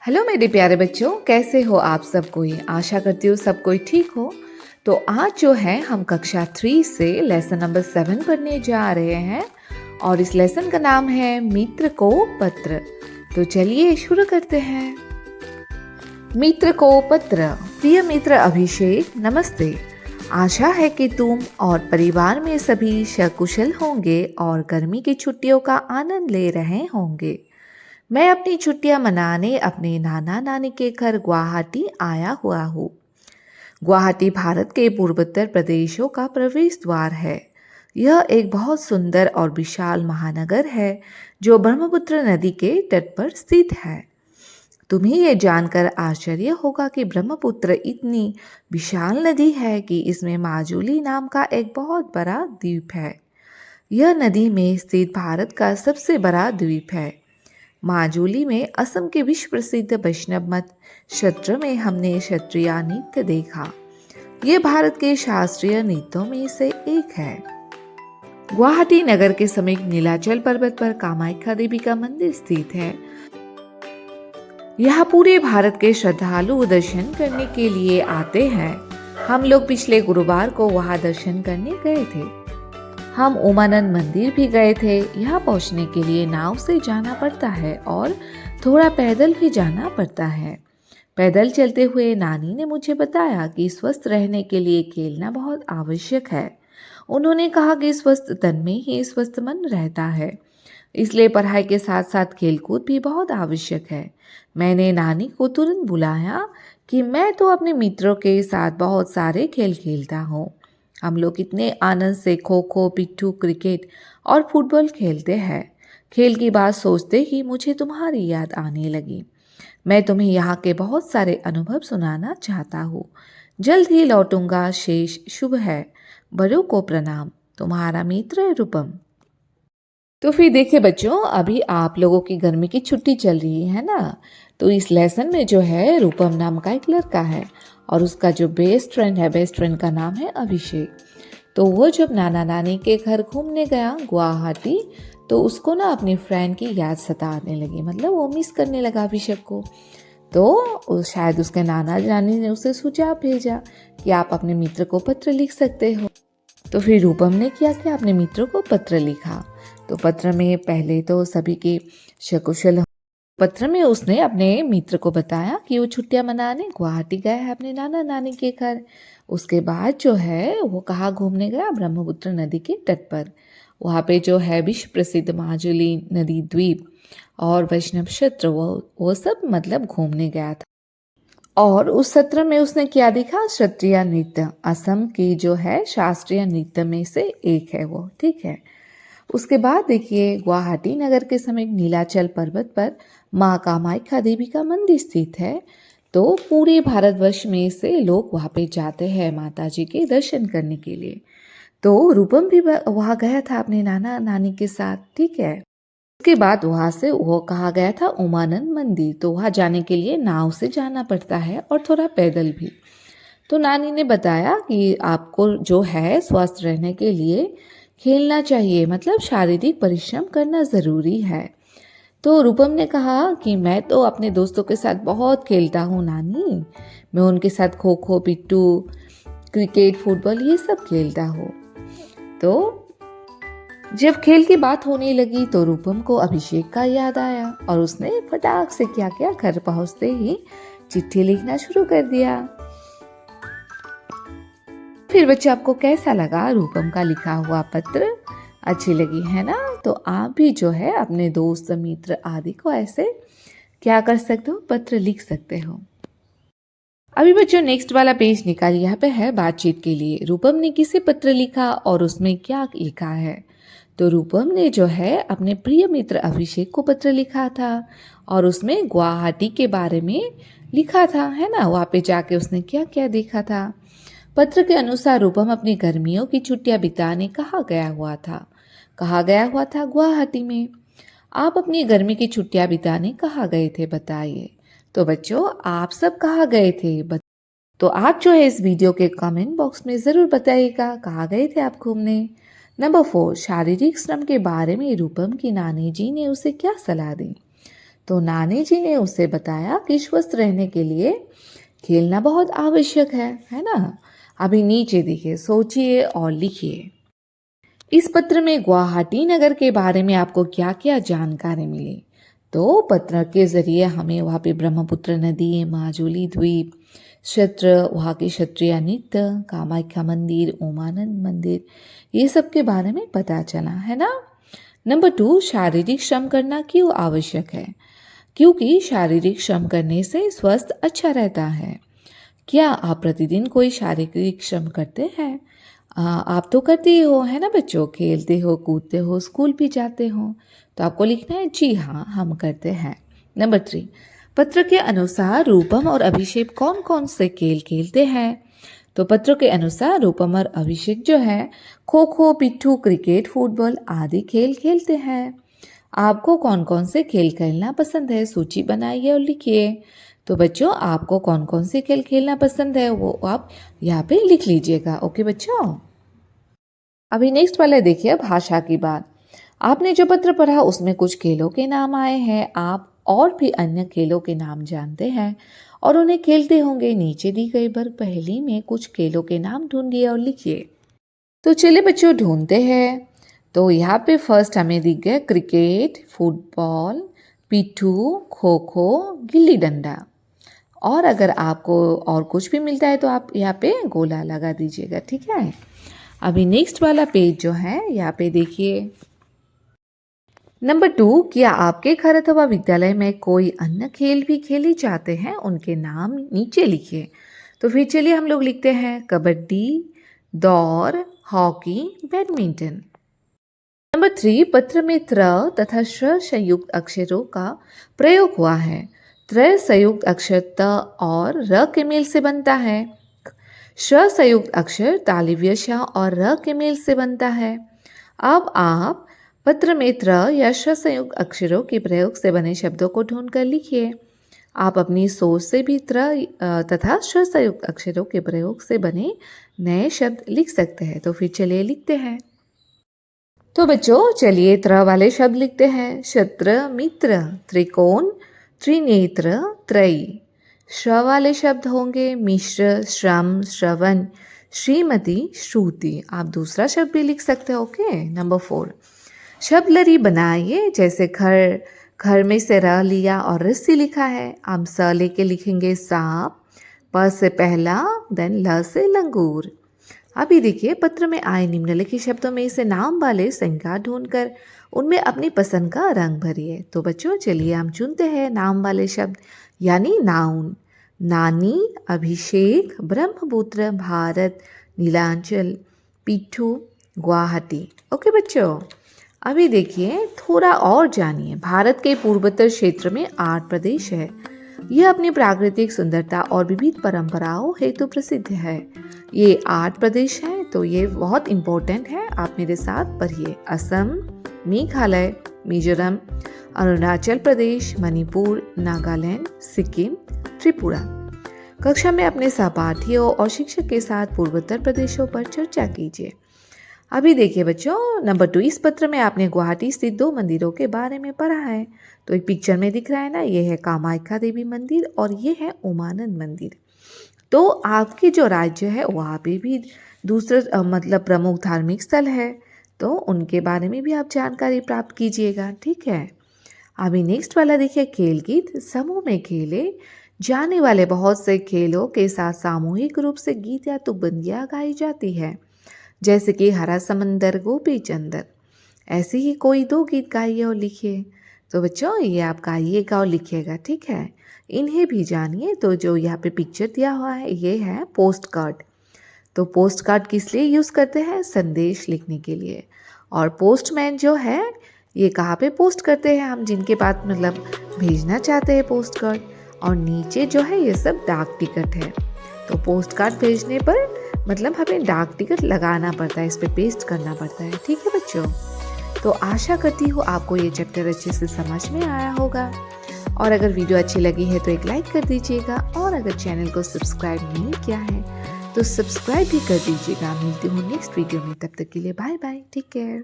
Hello मेरे प्यारे बच्चों, कैसे हो आप सब कोई। आशा करती हूँ सब कोई ठीक हो। तो आज जो है हम कक्षा 3 से लेसन नंबर 7 पढ़ने जा रहे हैं और इस लेसन का नाम है मित्र को पत्र। तो चलिए शुरू करते हैं। मित्र को पत्र। प्रिय मित्र अभिषेक, नमस्ते। आशा है कि तुम और परिवार में सभी सकुशल होंगे और गर्मी की छुट्टियों का आनंद ले रहे होंगे। मैं अपनी छुट्टियां मनाने अपने नाना नानी के घर गुवाहाटी आया हुआ हूँ। गुवाहाटी भारत के पूर्वोत्तर प्रदेशों का प्रवेश द्वार है। यह एक बहुत सुंदर और विशाल महानगर है जो ब्रह्मपुत्र नदी के तट पर स्थित है। तुम्हें यह जानकर आश्चर्य होगा कि ब्रह्मपुत्र इतनी विशाल नदी है कि इसमें माजुली नाम का एक बहुत बड़ा द्वीप है। यह नदी में स्थित भारत का सबसे बड़ा द्वीप है। माजुली में असम के विश्व प्रसिद्ध वैष्णव मत क्षेत्र में हमने क्षत्रिय नृत्य देखा। ये भारत के शास्त्रीय नृत्यों में से एक है। गुवाहाटी नगर के समीप नीलाचल पर्वत पर कामाख्या देवी का मंदिर स्थित है। यहाँ पूरे भारत के श्रद्धालु दर्शन करने के लिए आते हैं। हम लोग पिछले गुरुवार को वहाँ दर्शन करने गए थे। हम उमानंद मंदिर भी गए थे। यहाँ पहुँचने के लिए नाव से जाना पड़ता है और थोड़ा पैदल भी जाना पड़ता है। पैदल चलते हुए नानी ने मुझे बताया कि स्वस्थ रहने के लिए खेलना बहुत आवश्यक है। उन्होंने कहा कि स्वस्थ तन में ही स्वस्थ मन रहता है, इसलिए पढ़ाई के साथ साथ खेलकूद भी बहुत आवश्यक है। मैंने नानी को तुरंत बुलाया कि मैं तो अपने मित्रों के साथ बहुत सारे खेल खेलता हूँ। हम लोग इतने आनंद से खो खो, पिट्ठू, क्रिकेट और फुटबॉल खेलते हैं। खेल की बात सोचते ही मुझे तुम्हारी याद आने लगी। मैं तुम्हें यहाँ के बहुत सारे अनुभव सुनाना चाहता हूँ। जल्द ही लौटूंगा। शेष शुभ है। बड़ों को प्रणाम। तुम्हारा मित्र रूपम। तो फिर देखिए बच्चों, अभी आप लोगों की गर्मी की छुट्टी चल रही है ना। तो इस लेसन में जो है रूपम नाम का एक लड़का है और उसका जो बेस्ट फ्रेंड का नाम है अभिषेक। तो वो जब नाना नानी के घर घूमने गया गुवाहाटी, तो उसको ना अपनी फ्रेंड की याद सताने लगी, मतलब वो मिस करने लगा अभिषेक को। तो शायद उसके नाना नानी ने उसे सुझाव भेजा कि आप अपने मित्र को पत्र लिख सकते हो। तो फिर रूपम ने किया कि अपने मित्रों को पत्र लिखा। तो पत्र में पहले तो सभी की सकुशल। पत्र में उसने अपने मित्र को बताया कि वो छुट्टियां मनाने गुवाहाटी गया है अपने नाना नानी के घर। उसके बाद जो है वो कहाँ घूमने गया, ब्रह्मपुत्र नदी के तट पर। वहाँ पे जो है विश्व प्रसिद्ध माजुली नदी द्वीप और वैष्णव क्षेत्र वो सब मतलब घूमने गया था। और उस सत्र में उसने क्या देखा, क्षत्रिय नृत्य। असम की जो है शास्त्रीय नृत्य में से एक है वो, ठीक है। उसके बाद देखिए गुवाहाटी नगर के समीप नीलाचल पर्वत पर माँ कामाख्या देवी का मंदिर स्थित है। तो पूरे भारतवर्ष में से लोग वहाँ पे जाते हैं माता जी के दर्शन करने के लिए। तो रूपम भी वहाँ गया था अपने नाना नानी के साथ, ठीक है। उसके बाद वहाँ से वो कहा गया था उमानंद मंदिर। तो वहाँ जाने के लिए नाव से जाना पड़ता है और थोड़ा पैदल भी। तो नानी ने बताया कि आपको जो है स्वस्थ रहने के लिए खेलना चाहिए, मतलब शारीरिक परिश्रम करना ज़रूरी है। तो रूपम ने कहा कि मैं तो अपने दोस्तों के साथ बहुत खेलता हूँ नानी। मैं उनके साथ खो खो, पिट्टू, क्रिकेट, फुटबॉल ये सब खेलता हूँ। तो जब खेल की बात होने लगी तो रूपम को अभिषेक का याद आया और उसने फटाक से क्या किया, घर पहुंचते ही चिट्ठी लिखना शुरू कर दिया। फिर बच्चे आपको कैसा लगा रूपम का लिखा हुआ पत्र? अच्छी लगी है ना? तो आप भी जो है अपने दोस्त, मित्र आदि को ऐसे क्या कर सकते हो, पत्र लिख सकते हो। अभी बच्चों नेक्स्ट वाला पेज निकालिए। यहाँ पे है बातचीत के लिए। रूपम ने किसे पत्र लिखा और उसमें क्या लिखा है? तो रूपम ने जो है अपने प्रिय मित्र अभिषेक को पत्र लिखा था और उसमें गुवाहाटी के बारे में लिखा था, है ना। वहाँ पे जाके उसने क्या क्या देखा था। पत्र के अनुसार रूपम अपनी गर्मियों की छुट्टियां बिताने कहाँ गया हुआ था? गुवाहाटी में। आप अपनी गर्मी की छुट्टियां बिताने कहाँ गए थे, बताइए। तो बच्चों आप सब कहाँ गए थे? तो आप जो है इस वीडियो के कमेंट बॉक्स में ज़रूर बताइएगा कहाँ गए थे आप घूमने। नंबर 4, शारीरिक श्रम के बारे में रूपम की नानी जी ने उसे क्या सलाह दी? तो नानी जी ने उसे बताया कि स्वस्थ रहने के लिए खेलना बहुत आवश्यक है ना। अभी नीचे देखिए, सोचिए और लिखिए। इस पत्र में गुवाहाटी नगर के बारे में आपको क्या क्या जानकारी मिली? तो पत्र के जरिए हमें वहाँ पे ब्रह्मपुत्र नदी, माजुली द्वीप, क्षेत्र, वहाँ के क्षत्रिय नृत्य, कामाख्या मंदिर, उमानंद मंदिर, ये सब के बारे में पता चला, है ना। नंबर 2, शारीरिक श्रम करना क्यों आवश्यक है? क्योंकि शारीरिक श्रम करने से स्वास्थ्य अच्छा रहता है। क्या आप प्रतिदिन कोई शारीरिक श्रम करते हैं? आप तो करते ही हो, है ना बच्चों, खेलते हो, कूदते हो, स्कूल भी जाते हो। तो आपको लिखना है जी हाँ, हम करते हैं। नंबर 3, पत्र के अनुसार रूपम और अभिषेक कौन कौन से खेल खेलते हैं? तो पत्र के अनुसार रूपम और अभिषेक जो है खो खो, पिट्ठू, क्रिकेट, फुटबॉल आदि खेल खेलते हैं। आपको कौन कौन से खेल खेलना पसंद है? सूची बनाइए और लिखिए। तो बच्चों, आपको कौन कौन से खेल खेलना पसंद है वो आप यहाँ पे लिख लीजिएगा। ओके बच्चों। अभी नेक्स्ट वाला देखिए, भाषा की बात। आपने जो पत्र पढ़ा उसमें कुछ खेलों के नाम आए हैं। आप और भी अन्य खेलों के नाम जानते हैं और उन्हें खेलते होंगे। नीचे दी गई वर्ग पहेली में कुछ खेलों के नाम ढूंढिए और लिखिए। तो चलिए बच्चों, ढूंढते हैं। तो यहाँ पे फर्स्ट हमें दिख गया क्रिकेट, फुटबॉल, पिट्ठू, खो खो, गिल्ली डंडा। और अगर आपको और कुछ भी मिलता है तो आप यहाँ पे गोला लगा दीजिएगा, ठीक है। अभी नेक्स्ट वाला पेज जो है यहाँ पे देखिए। नंबर 2, क्या आपके घर अथवा विद्यालय में कोई अन्य खेल भी खेले जाते हैं? उनके नाम नीचे लिखिए। तो फिर चलिए हम लोग लिखते हैं कबड्डी, दौड़, हॉकी, बैडमिंटन। नंबर 3, पत्र में त्र तथा श संयुक्त अक्षरों का प्रयोग हुआ है। त्र संयुक्त अक्षर त और र के मेल से बनता है। श संयुक्त अक्षर तालिव्य श और र के मेल से बनता है। अब आप पत्र में त्र या श संयुक्त अक्षरों के प्रयोग से बने शब्दों को ढूंढकर लिखिए। आप अपनी सोच से भी त्र तथा श संयुक्त अक्षरों के प्रयोग से बने नए शब्द लिख सकते हैं। तो फिर चलिए लिखते हैं। तो बच्चों चलिए त्र वाले शब्द लिखते हैं। शत्र, मित्र, त्रिकोण, त्रिनेत्र, त्रयी। श्र वाले शब्द होंगे मिश्र, श्रम, श्रवण, श्रीमती, श्रुति। आप दूसरा शब्द भी लिख सकते हो। ओके। नंबर 4, शब्द लरी बनाइए। जैसे घर, घर में से र लिया और रस्सी लिखा है। आप स लेके लिखेंगे सांप, प से पहला, देन ल से लंगूर। अभी देखिए, पत्र में आए निम्नलिखित शब्दों में से नाम वाले संख्या ढूंढकर उनमें अपनी पसंद का रंग भरिए। तो बच्चों चलिए हम चुनते हैं नाम वाले शब्द, यानी नाउन। नानी, अभिषेक, ब्रह्मपुत्र, भारत, नीलांचल, पिट्ठू, गुवाहाटी। ओके बच्चों, अभी देखिए थोड़ा और जानिए। भारत के पूर्वोत्तर क्षेत्र में 8 प्रदेश है। यह अपनी प्राकृतिक सुंदरता और विविध परंपराओं हेतु प्रसिद्ध है। ये 8 प्रदेश हैं, तो ये बहुत इम्पोर्टेंट है। आप मेरे साथ पढ़िए। असम, मेघालय, मिजोरम, अरुणाचल प्रदेश, मणिपुर, नागालैंड, सिक्किम, त्रिपुरा। कक्षा में अपने सहपाठियों और शिक्षक के साथ पूर्वोत्तर प्रदेशों पर चर्चा कीजिए। अभी देखिए बच्चों, नंबर 2, इस पत्र में आपने गुवाहाटी स्थित 2 मंदिरों के बारे में पढ़ा है। तो एक पिक्चर में दिख रहा है ना, ये है कामाख्या देवी मंदिर और ये है उमानंद मंदिर। तो आपके जो राज्य है वहाँ पे भी दूसरे मतलब प्रमुख धार्मिक स्थल है, तो उनके बारे में भी आप जानकारी प्राप्त कीजिएगा, ठीक है। अभी नेक्स्ट वाला देखिए, खेल गीत। समूह में खेले जाने वाले बहुत से खेलों के साथ सामूहिक रूप से गीत या तुकबंदियाँ गाई जाती है, जैसे कि हरा समंदर, गोपी चंदर। ऐसे ही कोई 2 गीत गाइए और लिखिए। तो बच्चों ये आप गाइएगा और लिखिएगा, ठीक है। इन्हें भी जानिए। तो जो यहाँ पे पिक्चर दिया हुआ है ये है पोस्ट कार्ड। तो पोस्ट कार्ड किस लिए यूज़ करते हैं? संदेश लिखने के लिए। और पोस्टमैन जो है ये कहाँ पे पोस्ट करते हैं? हम जिनके पास मतलब भेजना चाहते हैं पोस्ट कार्ड। और नीचे जो है ये सब डाक टिकट है। तो पोस्ट कार्ड भेजने पर मतलब हमें डाक टिकट लगाना पड़ता है, इस पर पेस्ट करना पड़ता है, ठीक है बच्चों। तो आशा करती हूँ आपको ये चैप्टर अच्छे से समझ में आया होगा। और अगर वीडियो अच्छी लगी है तो एक लाइक कर दीजिएगा, और अगर चैनल को सब्सक्राइब नहीं किया है तो सब्सक्राइब भी कर दीजिएगा। मिलती हूँ नेक्स्ट वीडियो में, तब तक के लिए बाय बाय, टेक केयर।